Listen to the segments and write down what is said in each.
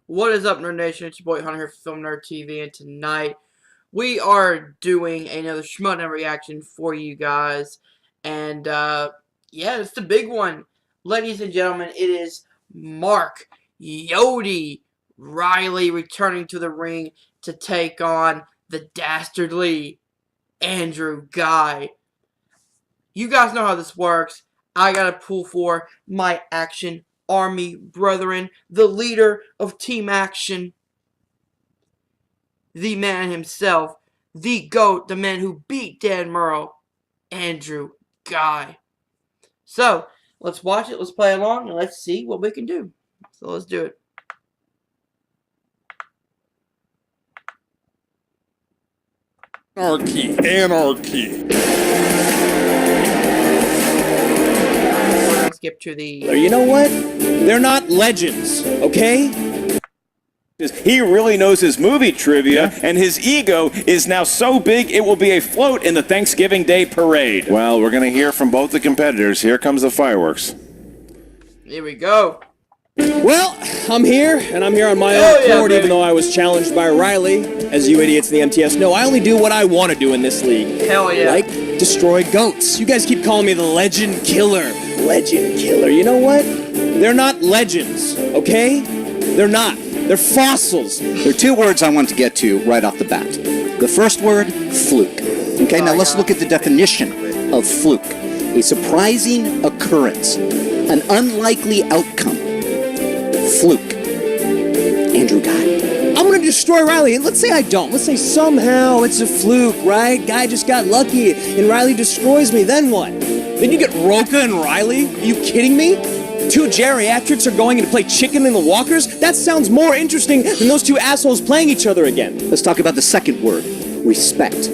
What is up, Nerd Nation? It's your boy Hunter here from Film Nerd TV, and tonight we are doing another Schmoedown reaction for you guys. And, yeah, it's the big one. Ladies and gentlemen, it is Mark Yodi Reilly returning to the ring to take on the dastardly Andrew Ghai. You guys know how this works. I gotta pull for my Action Army brethren, the leader of Team Action, the man himself, the GOAT, the man who beat Dan Murrow, Andrew Ghai. So, let's watch it, let's play along, and let's see what we can do. So let's do it. Anarchy, anarchy. Skip to the... You know what? They're not legends, okay? He really knows his movie trivia, and his ego is now so big it will be a float in the Thanksgiving Day parade. Well, we're going to hear from both the competitors. Here comes the fireworks. Here we go. Well, I'm here, and I'm here on my own accord, even though I was challenged by Reilly. As you idiots in the MTS know, I only do what I want to do in this league. Hell yeah. Like, destroy goats. You guys keep calling me the legend killer. Legend killer. You know what? They're not legends, okay? They're not. They're fossils. There are two words I want to get to right off the bat. The first word, fluke. Okay, now let's look at the definition of fluke. A surprising occurrence. An unlikely outcome. Fluke. Andrew Ghai. I'm gonna destroy Reilly. Let's say I don't. Let's say somehow it's a fluke, right? Guy just got lucky and Reilly destroys me. Then what? Then you get Roca and Reilly? Are you kidding me? Two geriatrics are going in to play chicken in the walkers? That sounds more interesting than those two assholes playing each other again. Let's talk about the second word, respect.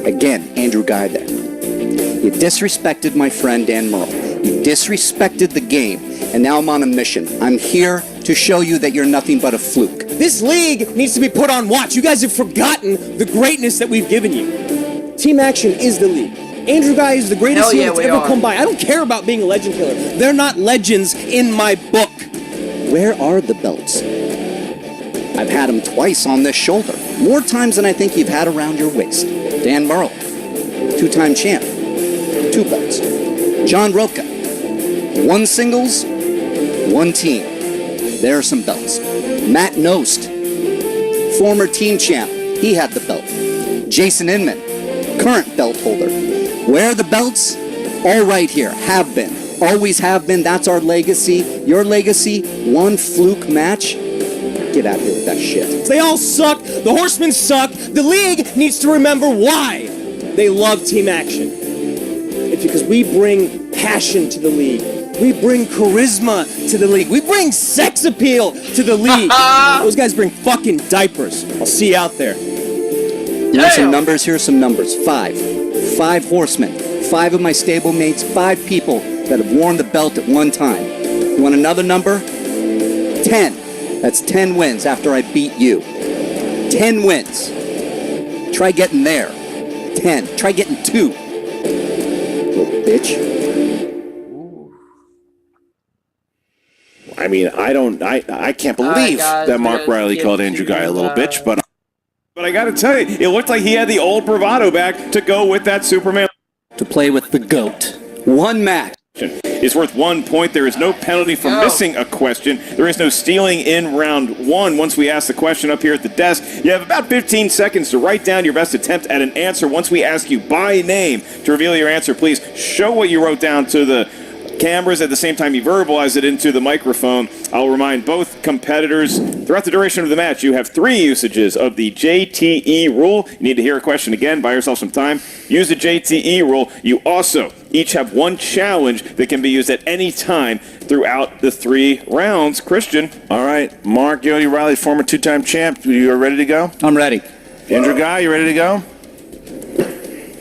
Again, Andrew Ghai there. You disrespected my friend Dan Murrow. You disrespected the game, and now I'm on a mission. I'm here to show you that you're nothing but a fluke. This league needs to be put on watch. You guys have forgotten the greatness that we've given you. Team Action is the league. Andrew Ghai is the greatest heel that's ever come by. I don't care about being a legend killer. They're not legends in my book. Where are the belts? I've had them twice on this shoulder. More times than I think you've had around your waist. Dan Murrow, two-time champ. 2 belts. John Roca, 1 singles, 1 team. There are some belts. Matt Nost, former team champ. He had the belt. Jason Inman, current belt holder. Where are the belts? All right here. Have been. Always have been. That's our legacy. Your legacy, 1 fluke match. Get out of here with that shit. They all suck. The Horsemen suck. The league needs to remember why they love Team Action. It's because we bring passion to the league. We bring charisma to the league. We bring sex appeal to the league. Those guys bring fucking diapers. I'll see you out there. You want some numbers? Here are some numbers. 5 horsemen. 5 of my stablemates. 5 people that have worn the belt at one time. You want another number? 10. That's 10 wins after I beat you. 10 wins. Try getting there. 10. Try getting 2. Little bitch. I mean, I can't believe that Mark Reilly called Andrew Ghai a little bitch, but I gotta tell you, it looked like he had the old bravado back to go with that Superman. To play with the GOAT. 1 match. Is worth 1 point. There is no penalty for missing a question. There is no stealing in round 1. Once we ask the question up here at the desk, you have about 15 seconds to write down your best attempt at an answer. Once we ask you by name to reveal your answer, please show what you wrote down to the cameras at the same time you verbalize it into the microphone. I'll remind both competitors throughout the duration of the match you have 3 usages of the JTE rule. You need to hear a question again, buy yourself some time. Use the JTE rule. You also each have 1 challenge that can be used at any time throughout the 3 rounds. Christian. All right, Mark Yodi Reilly, former 2-time champ. You are ready to go? I'm ready. Andrew Ghai, you ready to go?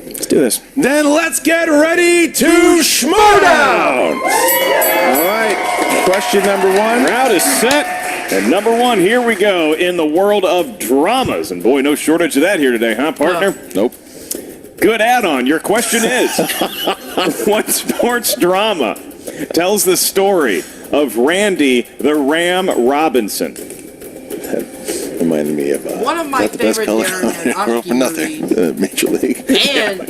Let's do this. Then let's get ready to Schmoedown! All right, question number 1. Round is set. And number 1, here we go in the world of dramas. And boy, no shortage of that here today, huh, partner? Nope. Good add-on. Your question is, what sports drama tells the story of Randy the Ram Robinson? reminded me of one of my not the best favorite color Darren commentary for Aronofsky nothing. Major League. and a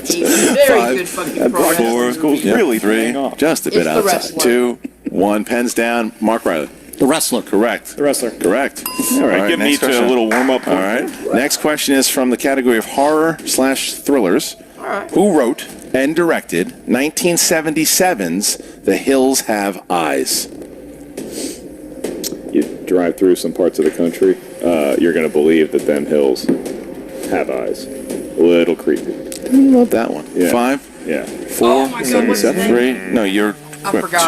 very good fucking pro wrestling movie. Really three. paying off. Just a It's bit The outside. Wrestler. 2, 1, pens down. Mark Reilly. The wrestler. Correct. The wrestler. Correct. All right, give me next a question. little warm-up. All right. Next question is from the category of horror/thrillers. All right. Who wrote and directed 1977's The Hills Have Eyes? You drive through some parts of the country, you're going to believe that them hills have eyes. A little creepy. I love that one. Yeah. 5, Yeah. 4, Oh my God, what's his name? 3. No, you're I quick. forgot.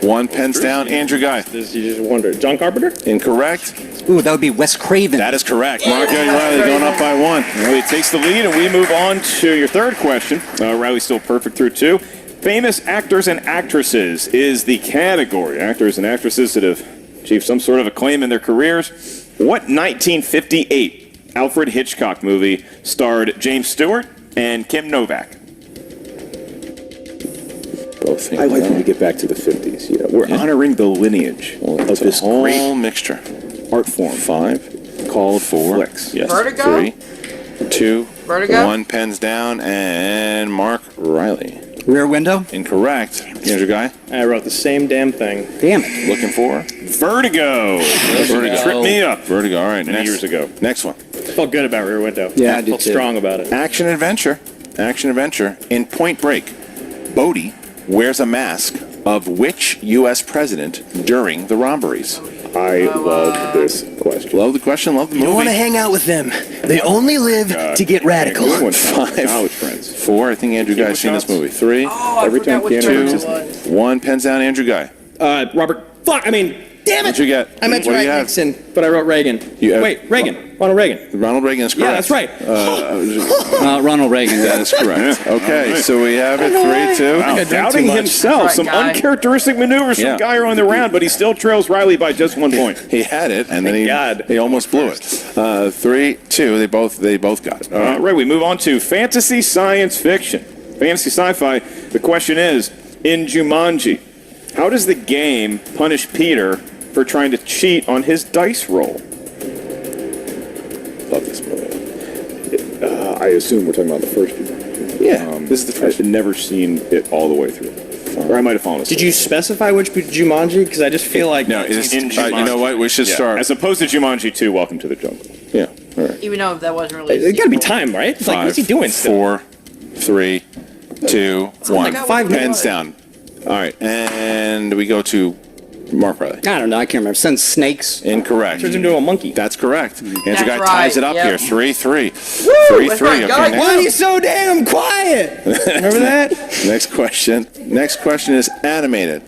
2, 1, pens down. Andrew Ghai. You just wonder. John Carpenter? Incorrect. Ooh, that would be Wes Craven. That is correct. Mark Reilly going up by 1. Reilly takes the lead, and we move on to your third question. Reilly's still perfect through 2. Famous actors and actresses is the category. Actors and actresses that have achieved some sort of acclaim in their careers. What 1958 Alfred Hitchcock movie starred James Stewart and Kim Novak? Both I like when we get back to the 50s. You know, we're honoring the lineage of It's this a whole great mixture. art form 5, called 4, flicks. yes, Vertigo? 3, 2, Vertigo? 1, pens down, and Mark Reilly. Rear Window. Incorrect. Andrew Ghai. I wrote the same damn thing. Damn it. Looking for Vertigo. Vertigo. Tripped me up. Vertigo. All right. Many Next, years ago. Next one. Felt good about Rear Window. Yeah, I did Felt too. strong about it. Action adventure. Action adventure. In Point Break, Bodie wears a mask of which U.S. president during the robberies? I love this question. Love the question. Love the movie. You want to hang out with them. They only live to get radical. Good one. 5, College friends. 4. I think Andrew Guy's seen this movie. 3, Oh, I Every forgot time what Keanu turn Reeves it is- was. 1, pens down. Andrew Guy. Robert. Fuck. I mean, damn What'd it. you get? I meant to What do write you have? Nixon. But I wrote Reagan. You have- Wait, Reagan. Ronald Reagan. Ronald Reagan is correct. Yeah, that's right. Ronald Reagan. That is correct. Okay, so we have it 3-2. Wow, drank doubting too much. himself. That's Some right, Guy. uncharacteristic maneuvers Yeah. from Guy on the round, but he still trails Reilly by just 1 point. He had it, and then God. he almost blew it. 3-2. They both got it. All right. Right, we move on to fantasy science fiction. Fantasy sci-fi. The question is, in Jumanji, how does the game punish Peter for trying to cheat on his dice roll? Love this movie. I assume we're talking about the first one. Yeah, this is the first. I've never seen it all the way through. Or I might have fallen asleep. Did you specify which Jumanji? Because I just feel like No, it's In you know what? We should Yeah, start. as opposed to Jumanji 2, Welcome to the Jungle. Yeah. All right. Even though that wasn't really. It gotta be time, right? It's like, what's he doing still? 4, 3, 2, 1. God, what 5 was Pens it? down. All right, and we go to Mark Reilly. I don't know. I can't remember. Sends snakes. Incorrect. Turns into a monkey. That's correct. Andrew Guy right, ties it up yep. here. 3-3. That's right, Guy. Okay, Why are you so damn quiet? Remember that? next question. Next question is animated.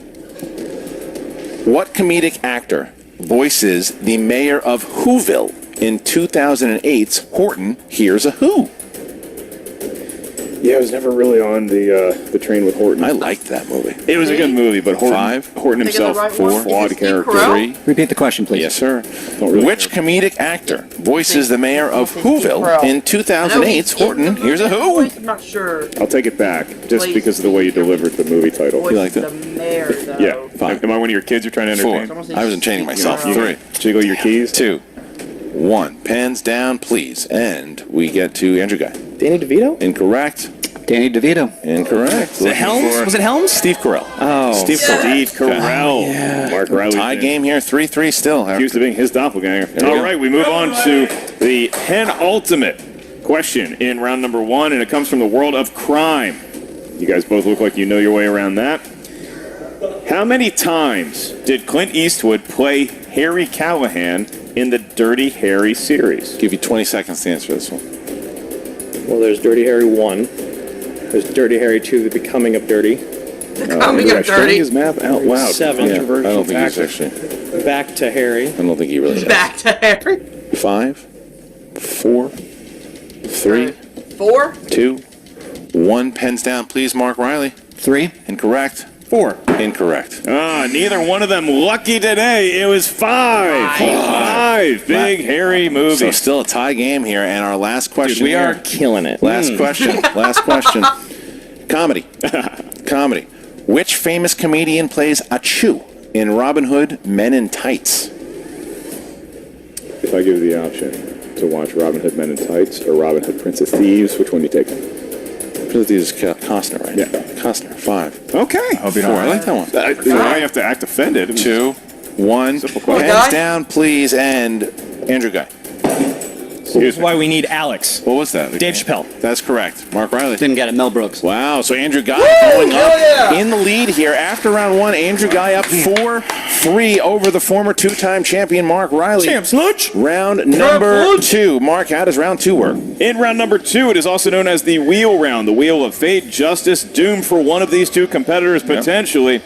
What comedic actor voices the mayor of Whoville in 2008's Horton Hears a Who? Yeah, I was never really on the train with Horton. I liked that movie. It was a good movie, but Horton, 5, Horton Think of the himself, right one. flawed Is it Steve character. Carell? 3. Repeat the question, please. Yes, sir. Don't really Which comedic actor voices the mayor of Steve Carell. Whoville in I know 2008's he's in Horton the Hears a movie, Who? I'm not sure. I'll take it back, just Please. because of the way you delivered the movie title. Voice like the that? mayor, though. Yeah. 5, Am I one of your kids you're trying to 4. entertain? I was entertaining myself. You know, 3, Jiggle your keys. 2, 1. Pens down, please. And we get to Andrew Guy. Danny DeVito? Incorrect. Danny DeVito. Incorrect. Was it Helms? Was it Helms? Steve Carell. Oh. Steve Carell. Steve Carell. Mark Reilly. Tie game here, 3-3 still. Accused of being his doppelganger. we All go. right, we move on to the penultimate question in round number 1, and it comes from the world of crime. You guys both look like you know your way around that. How many times did Clint Eastwood play Harry Callahan in the Dirty Harry series? Give you 20 seconds to answer this one. Well, there's Dirty Harry 1. There's Dirty Harry 2, The Becoming of Dirty. Coming up Showing dirty. his math out loud. 7. Yeah, I don't think he's Back- actually. Back to Harry. I don't think he really does. Back to Harry. 5, 4, 3, 4. 2, 1. Pens down, please. Mark Reilly. 3. Incorrect. 4. Incorrect. Neither one of them lucky today. It was 5. 5. Big Harry movie. So still a tie game here, and our last question. Dude, we here. are killing it. Last question. Last question. Comedy. Comedy. Which famous comedian plays Achu in Robin Hood Men in Tights? If I give you the option to watch Robin Hood Men in Tights or Robin Hood Prince of Thieves, which one do you take? Prince of Thieves is Costner, right? Yeah. Costner, 5. Okay. I hope you don't. I like that one. Now you have to act offended. 2, 1. Simple question. Hands down, please, and Andrew Ghai. This is why we need Alex. What was that? Dave Chappelle. That's correct. Mark Reilly. Didn't get it. Mel Brooks. Wow, so Andrew Ghai going up in the lead here after round 1. Andrew Ghai up 4-3 over the former 2-time champion Mark Reilly. Champs lunch. Round number 2. Mark, how does round 2 work? In round number 2, it is also known as the wheel round, the wheel of fate, justice, doom for one of these two competitors potentially.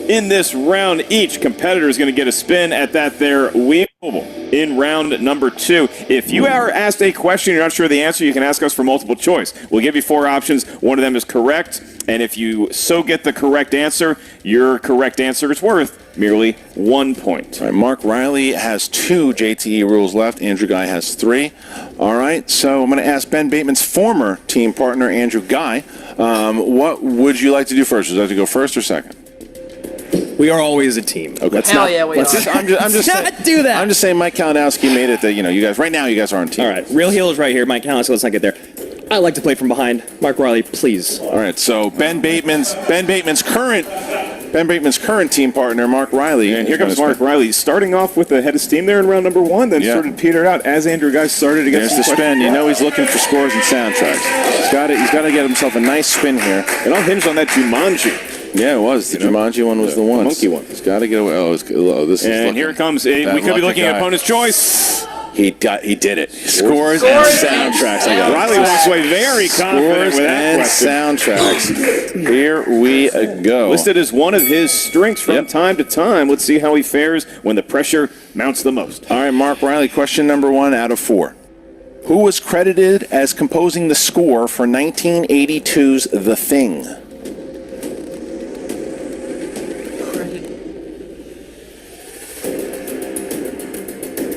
In this round, each competitor is going to get a spin at that there wheel. In round number 2, if you are asked a question, you're not sure of the answer, you can ask us for multiple choice. We'll give you 4 options. One of them is correct, and if you so get the correct answer, your correct answer is worth merely 1 point. All right, Mark Reilly has 2 JTE rules left. Andrew Ghai has 3. All right, so I'm going to ask Ben Bateman's former team partner, Andrew Ghai, what would you like to do first? Would you like to go first or second? We are always a team. Okay. Hell yeah, we are. I'm just Not do that. I'm just saying Mike Kalinowski made it that, you guys, right now you guys are on team. All right, real heel is right here. Mike Callis, let's not get there. I like to play from behind. Mark Reilly, please. All right, so Ben Bateman's current team partner, Mark Reilly. And here comes Mark Reilly, starting off with a head of steam there in round number 1, then sort of petered out as Andrew Ghai started to get There's some the spin. questions. He's looking for scores and soundtracks. He's got to get himself a nice spin here. It all hinged on that Jumanji. Yeah, it was. The Jumanji one was the one. monkey one. He's got to get away. Oh, this is. And here it comes. We could be looking at opponent's choice. He did it. Scores and soundtracks. Reilly walks away very confident with that and question. soundtracks. Here we go. Listed as one of his strengths from time to time. Let's see how he fares when the pressure mounts the most. All right, Mark Reilly, question number 1 out of 4. Who was credited as composing the score for 1982's The Thing?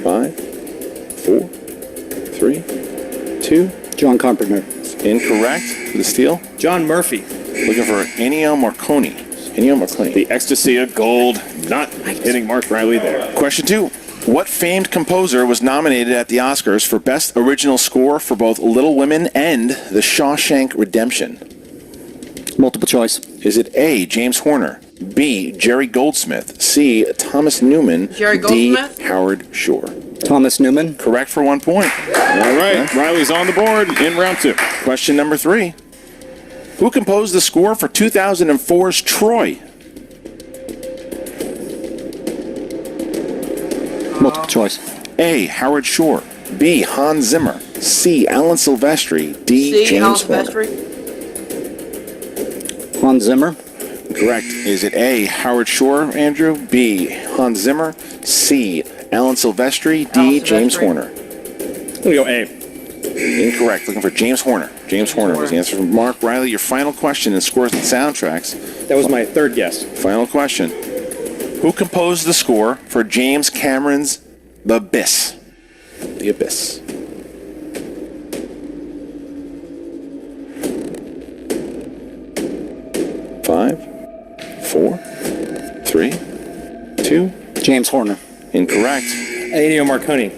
Five, 4, 3, 2. John Carpenter. Incorrect for the steal. John Murphy. Looking for Ennio Morricone. Ennio Morricone. The ecstasy of gold, not hitting Mark Reilly there. Question 2. What famed composer was nominated at the Oscars for Best Original Score for both Little Women and The Shawshank Redemption? Multiple choice. Is it A, James Horner, B, Jerry Goldsmith, C, Thomas Newman, Jerry D, Goldsmith? Howard Shore? Thomas Newman. Correct for 1 point. All right, Reilly's on the board in round 2. Question number 3. Who composed the score for 2004's Troy? Multiple choice. A, Howard Shore, B, Hans Zimmer, C, Alan Silvestri, D, See, Alan James Horner? Silvestri? Hans Zimmer. Correct. Is it A, Howard Shore, Andrew, B, Hans Zimmer, C, Alan Silvestri, D, Alan James Silvestri. Horner? I'm going to go A. Incorrect. Looking for James Horner. James Horner was the answer from Mark Reilly. Your final question in scores and soundtracks. That was my third guess. Final question. Who composed the score for James Cameron's The Abyss? The Abyss. Five, 4, 3, 2. James Horner. Incorrect. Ennio Morricone.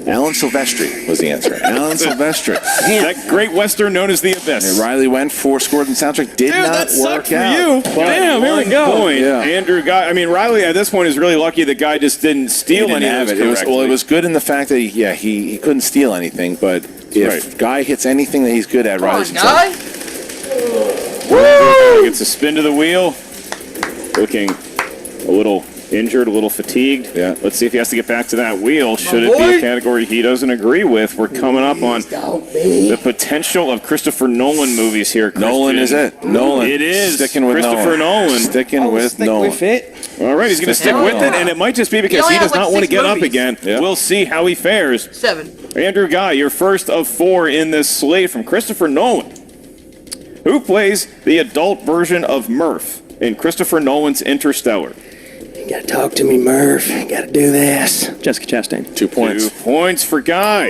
Alan Silvestri was the answer. Alan Silvestri. That great western known as The Abyss. And Reilly went for scores and soundtrack. Did not that sucked work for out. you. Damn, here we go. Point. Yeah. Andrew Ghai. I mean, Reilly at this point is really lucky the guy just didn't steal He didn't any of have those it. correctly. It was good in the fact that he couldn't steal anything, but if Guy hits anything that he's good at, Come on, Riley's guy. Woo! Gets a spin to the wheel. Looking a little injured, a little fatigued. Yeah. Let's see if he has to get back to that wheel. Should it be a category he doesn't agree with? We're coming up on the potential of Christopher Nolan movies here. Christian. Nolan is it. Nolan. It is. Sticking with Christopher Nolan. Sticking with Nolan. All right, he's going to stick Hell with yeah. it, and it might just be because He only he does has like not want to 6 get up movies. again. Yeah. We'll see how he fares. 7. Andrew Ghai, your first of 4 in this slate from Christopher Nolan. Who plays the adult version of Murph in Christopher Nolan's Interstellar? You gotta talk to me, Murph. You gotta do this. Jessica Chastain. 2 points. 2 points for Ghai.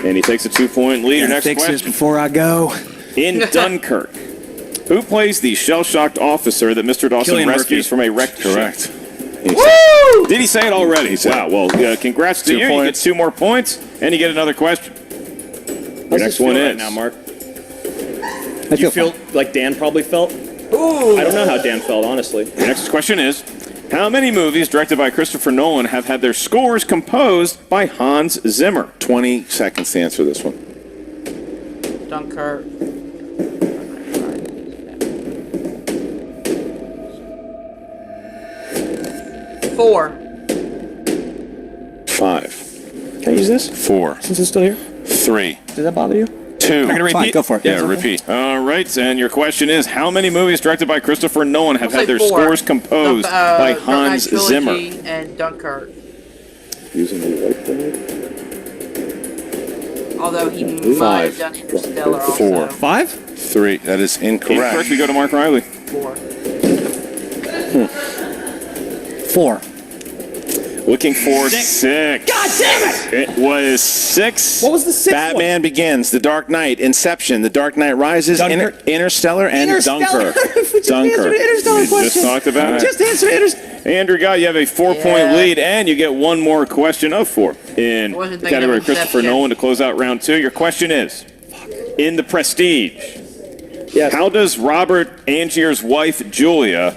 And he takes a 2-point lead. Your Gotta next fix this question. before I go. In Dunkirk, who plays the shell-shocked officer that Mr. Dawson Cillian rescues Murphy. from a wrecked Correct. ship? Woo! Did he say it already? Wow. Well, congrats to 2 you. points. You get 2 more points, and you get another question. Your next one is now, Mark. I You feel feel like Dan probably felt? Ooh. I don't know how Dan felt, honestly. Your next question is, how many movies directed by Christopher Nolan have had their scores composed by Hans Zimmer? 20 seconds to answer this one. Dunkirk. 4. 5, Can I use this 4, since it's still here? 3, Does that bother you? 2. Am I gonna fine. repeat? Go for it. Yeah, repeat. All right, and your question is, how many movies directed by Christopher Nolan have I'll had say their 4. scores composed by Dark Knight Hans Trilogy Zimmer? and Dunkirk. Using the whiteboard. Although he might have done Interstellar also. 4, 5? 3. That is Incorrect. incorrect. We go to Mark Reilly. 4. 4. Looking for 6. God damn it! It was 6. What was the 6th Batman Begins, The Dark Knight, Inception, The Dark Knight Rises, Dunkirk. Interstellar, and Interstellar. Dunkirk. We just answered the Interstellar You question. just talked about it. Just answered Interstellar. Andrew Ghai, you have a 4-point Yeah. lead, and you get 1 more question of 4 in Wasn't the thinking category of of Christopher Inception. Nolan to close out round 2. Your question is, in The Prestige, Yes. how does Robert Angier's wife, Julia,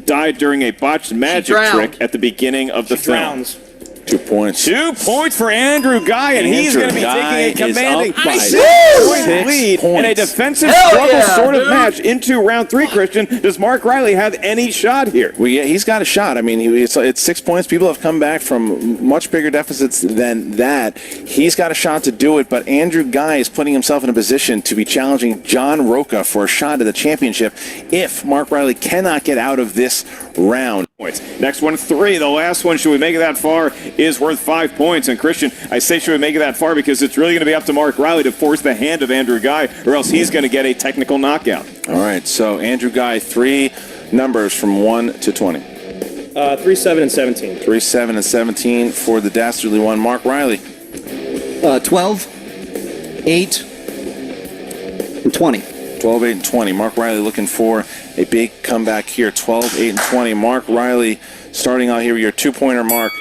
die during a botched magic drowned. trick at the beginning of the film? Drowns. 2 points. 2 points for Andrew Ghai, and he's Andrew going to be Ghai taking a is commanding up by 6-point 6 lead in a points. defensive Hell struggle yeah, sort of dude. match into round 3, Christian. Does Mark Reilly have any shot here? Well, yeah, he's got a shot. I mean, it's 6 points. People have come back from much bigger deficits than that. He's got a shot to do it, but Andrew Ghai is putting himself in a position to be challenging John Roca for a shot at the championship if Mark Reilly cannot get out of this round. Points. Next one, 3. The last one, should we make it that far, is worth 5 points. And Christian, I say should we make it that far because it's really going to be up to Mark Reilly to force the hand of Andrew Ghai, or else he's going to get a technical knockout. All right, so Andrew Ghai, 3 numbers from 1 to 20. 3, 7, and 17. 3, 7, and 17 for the dastardly one, Mark Reilly. 12, 8, and 20. 12, 8, and 20. Mark Reilly looking for a big comeback here. 12, 8, and 20. Mark Reilly starting out here with your 2-pointer mark.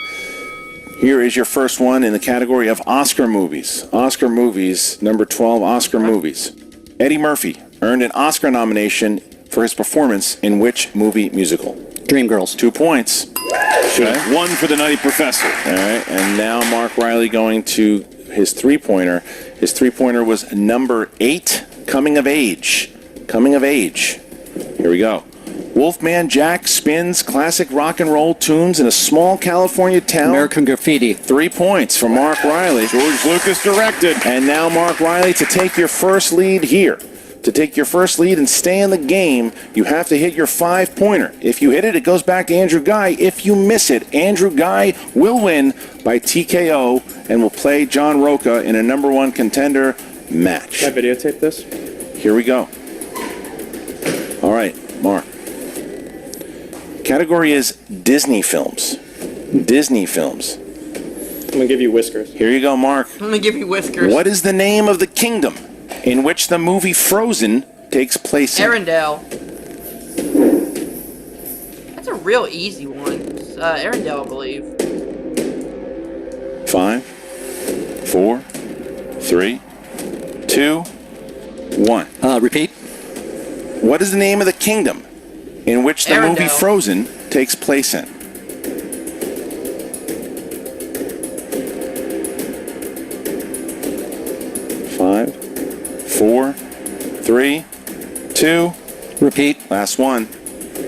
Here is your first one in the category of Oscar movies. Oscar movies, number 12, Oscar movies. Eddie Murphy earned an Oscar nomination for his performance in which movie musical? Dreamgirls. 2 points. Should have 1 for the Nutty Professor. All right, and now Mark Reilly going to his 3-pointer. His 3-pointer was number 8, Coming of Age. Coming of Age. Here we go. Wolfman Jack spins classic rock and roll tunes in a small California town. American Graffiti. 3 points for Mark Reilly. George Lucas directed. And now Mark Reilly to take your first lead here. To take your first lead and stay in the game, you have to hit your 5-pointer. If you hit it, it goes back to Andrew Ghai. If you miss it, Andrew Ghai will win by TKO and will play John Roca in a number 1 contender match. Can I videotape this? Here we go. All right, Mark. Category is Disney films. Disney films. I'm going to give you whiskers. Here you go, Mark. I'm gonna give you whiskers. What is the name of the kingdom in which the movie Frozen takes place in? Arendelle. That's a real easy one. It's, Arendelle, I believe. 5, 4, 3, 2, 1. Repeat. What is the name of the kingdom in which the movie Arendelle. Frozen takes place in? Five, 4, 3, 2. Repeat. Last one.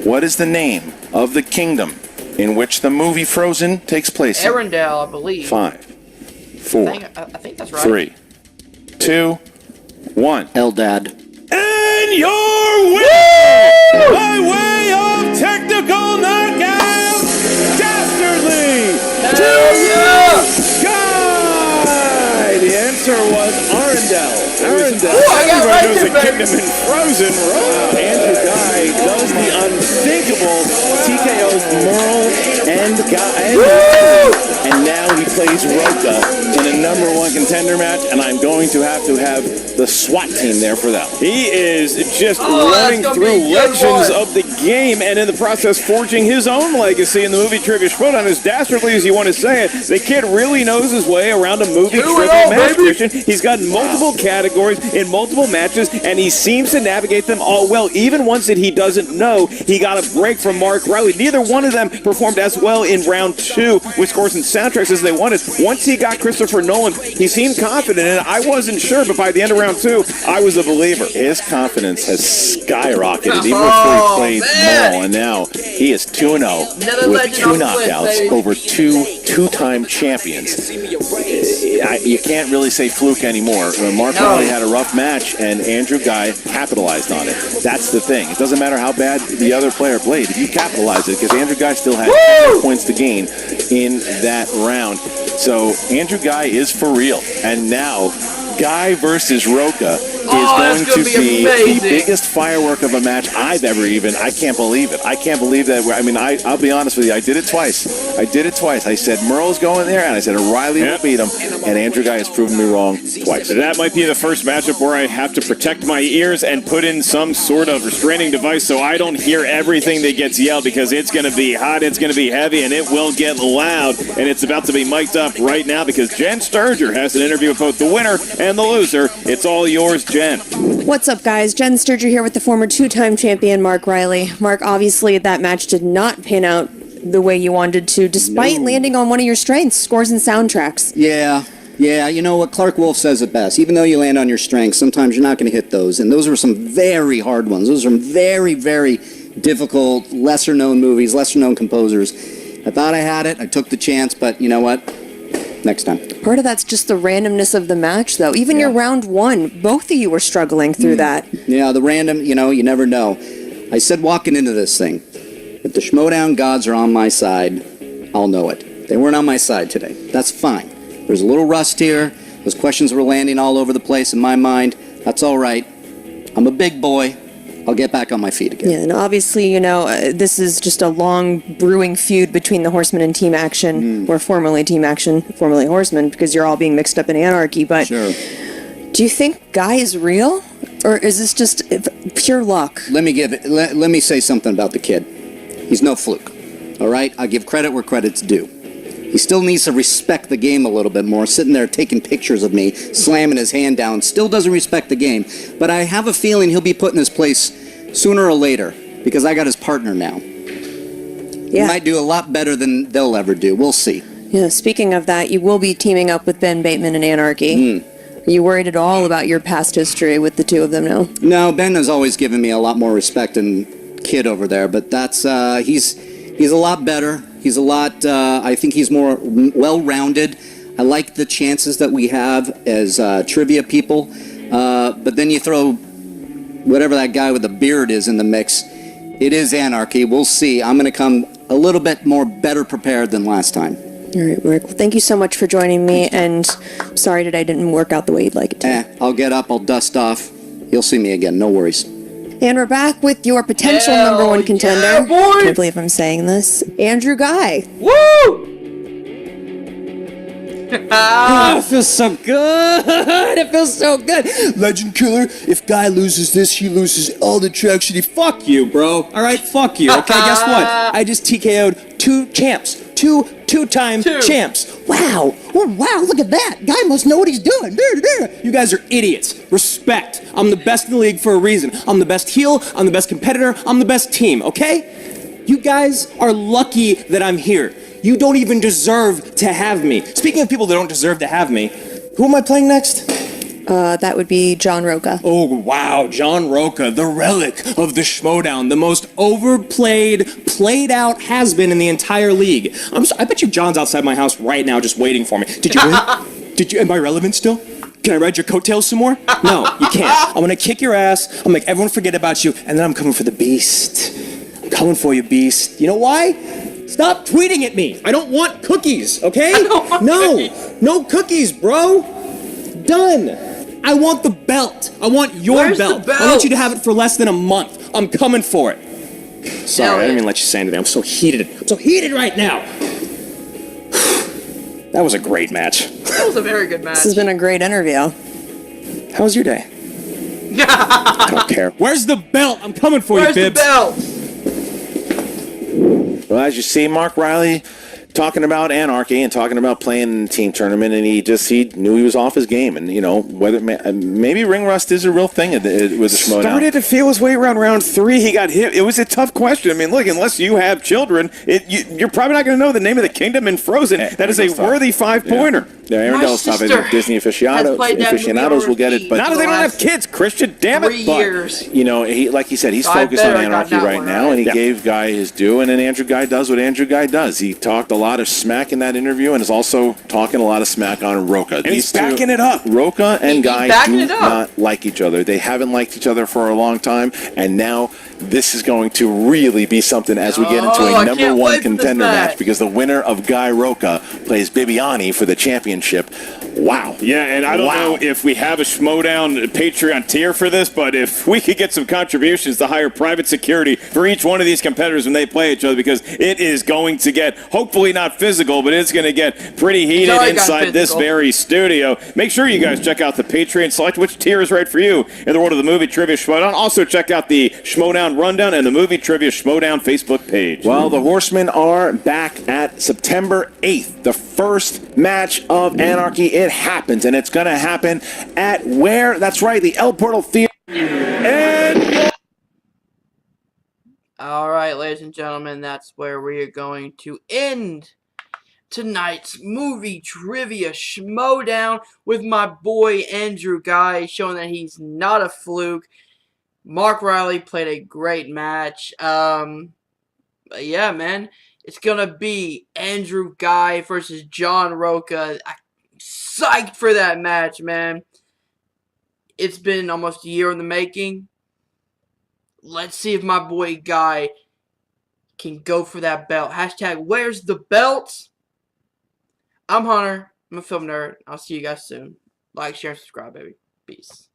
What is the name of the kingdom in which the movie Frozen takes place in? Arendelle, I believe. 5, 4, I think that's right. 3, 2, 1. Eldad. And your winner by way of technical knockout, dastardly Ghai! The answer was Arendelle. Arendelle. I got Everybody right knows there, the baby. kingdom in Frozen. Andrew Ghai does the unthinkable. TKO's Merle and Ghai. And now he plays Roca in a #1 contender match, and I'm going to have the SWAT team there for them. He is just running through legends of the game, and in the process forging his own legacy in the movie trivia Schmoedown. As dastardly as you want to say it, the kid really knows his way around a movie trivia match, Christian. He's got multiple categories in multiple matches, and he seems to navigate them all well. Even ones that he doesn't know, he got a break from Mark Reilly. Neither one of them performed as well in round 2 with scores and soundtracks as they wanted. Once he got Christopher Nolan, he seemed confident, and I wasn't sure, but by the end of round 2, I was a believer. His confidence has skyrocketed even before he played Maul, and now he is 2-0 with 2 knockouts over two-time champions. You can't really say fluke anymore. Mark Reilly had a rough match, and Andrew Ghai capitalized on it. That's the thing. It doesn't matter how bad the other player played. If you capitalize it, because Andrew Ghai still had 10 points to gain in that round. So Andrew Ghai is for real. And now, Ghai versus Roca is going to be the biggest firework of a match I've ever I can't believe it. I can't believe that. I mean, I'll be honest with you. I did it twice. I said Merle's going there, and I said Reilly will beat him, and Andrew Ghai has proven me wrong twice. That might be the first matchup where I have to protect my ears and put in some sort of restraining device so I don't hear everything that gets yelled, because it's going to be hot, it's going to be heavy, and it will get loud. And it's about to be mic'd up right now because Jen Sturger has an interview with both the winner and the loser. It's all yours, Jen. What's up, guys? Jen Sturger here with the former 2-time champion Mark Reilly. Mark, obviously that match did not pan out the way you wanted to, despite landing on one of your strengths, scores and soundtracks. Yeah, you know what? Clark Wolf says it best. Even though you land on your strengths, sometimes you're not going to hit those. And those were some very hard ones. Those are some very, very difficult, lesser-known movies, lesser-known composers. I thought I had it. I took the chance, but you know what? Next time. Part of that's just the randomness of the match, though. Even your round 1, both of you were struggling through that. Yeah, the random, you never know. I said walking into this thing, if the Schmoedown gods are on my side, I'll know it. They weren't on my side today. That's fine. There's a little rust here. Those questions were landing all over the place in my mind. That's all right. I'm a big boy. I'll get back on my feet again. Yeah, and obviously, this is just a long brewing feud between the Horsemen and Team Action, or formerly Team Action, formerly Horsemen, because you're all being mixed up in anarchy. But Sure. Do you think Ghai is real, or is this just pure luck? Let me say something about the kid. He's no fluke. All right? I give credit where credit's due. He still needs to respect the game a little bit more. Sitting there taking pictures of me, slamming his hand down, still doesn't respect the game. But I have a feeling he'll be put in his place sooner or later, because I got his partner now. He might do a lot better than they'll ever do. We'll see. Yeah, speaking of that, you will be teaming up with Ben Bateman in Anarchy. Are you worried at all about your past history with the two of them now? No, Ben has always given me a lot more respect than Kid over there, but that's, he's a lot better. He's a lot, I think he's more well-rounded. I like the chances that we have as trivia people, but then you throw whatever that guy with the beard is in the mix. It is Anarchy. We'll see. I'm going to come a little bit more better prepared than last time. All right, Mark. Well, thank you so much for joining me, and sorry today didn't work out the way you'd like it to. I'll get up. I'll dust off. You'll see me again. No worries. And we're back with your potential #1 contender. Yeah, boy! Can't believe I'm saying this. Andrew Ghai. Woo! Oh, it feels so good. It feels so good. Legend Killer, if Ghai loses this, he loses all the traction. Fuck you, bro. All right, fuck you. Okay, guess what? I just TKO'd 2 champs. Two-time champs. Wow. Oh, wow, look at that. Ghai must know what he's doing. You guys are idiots. Respect. I'm the best in the league for a reason. I'm the best heel. I'm the best competitor. I'm the best team, okay? You guys are lucky that I'm here. You don't even deserve to have me. Speaking of people that don't deserve to have me, who am I playing next? That would be John Roca. Oh, wow, John Roca, the relic of the Schmoedown, the most overplayed, played-out has-been in the entire league. I bet you John's outside my house right now just waiting for me. Did you win? Am I relevant still? Can I ride your coattails some more? No, you can't. I'm gonna kick your ass, I'll make everyone forget about you, and then I'm coming for the beast. I'm coming for you, beast. You know why? Stop tweeting at me. I don't want cookies, okay? No cookies, bro. Done. I want the belt. I want your belt. I want you to have it for less than a month. I'm coming for it. Sorry, I didn't even let you say anything. I'm so heated. I'm so heated right now. That was a great match. That was a very good match. This has been a great interview. How was your day? I don't care. Where's the belt? I'm coming for Where's you, the Bibbs. belt? Well, as you see, Mark Reilly talking about anarchy and talking about playing in the team tournament, and he knew he was off his game, and whether maybe ring rust is a real thing with the Schmoedown. Started to feel his way around round 3. He got hit. It was a tough question. I mean, look, unless you have children, you're probably not going to know the name of the kingdom in Frozen. That is a worthy 5-pointer. Yeah, Arendelle's tough. I think Disney aficionados will get it, but not if they don't have kids, Christian. Damn it! 3 years. Like he said, he's So I focused on better I got anarchy that right one now, right. and he gave Ghai his due, and then Andrew Ghai does what Andrew Ghai does. He talked a lot of smack in that interview, and is also talking a lot of smack on Roca. And he's backing it up. Roca and Ghai backing do it up. not like each other. They haven't liked each other for a long time, and now this is going to really be something as we get into I a number can't one wait for this contender match. match, because the winner of Ghai Roca plays Bibiani for the championship. Wow. Yeah, and I don't know if we have a Schmoedown Patreon tier for this, but if we could get some contributions to hire private security for each one of these competitors when they play each other, because it is going to get, hopefully not physical, but it's going to get pretty heated already inside got this physical. very studio. Make sure you guys check out the Patreon, select which tier is right for you in the world of the movie Trivia Schmoedown. Also check out the Schmoedown Rundown and the Movie Trivia Schmoedown Facebook page. Well, the Horsemen are back at September 8th, the first match of Anarchy. It happens, and it's going to happen at where? That's right, the El Portal Theater. And All right, ladies and gentlemen, that's where we are going to end tonight's movie trivia Schmoedown with my boy Andrew Ghai, showing that he's not a fluke. Mark Reilly played a great match. But yeah, man, it's gonna be Andrew Ghai versus John Roca. I'm psyched for that match, man. It's been almost a year in the making. Let's see if my boy Ghai can go for that belt. Hashtag where's the belt? I'm Hunter. I'm a film nerd. I'll see you guys soon. Like, share, and subscribe, baby. Peace.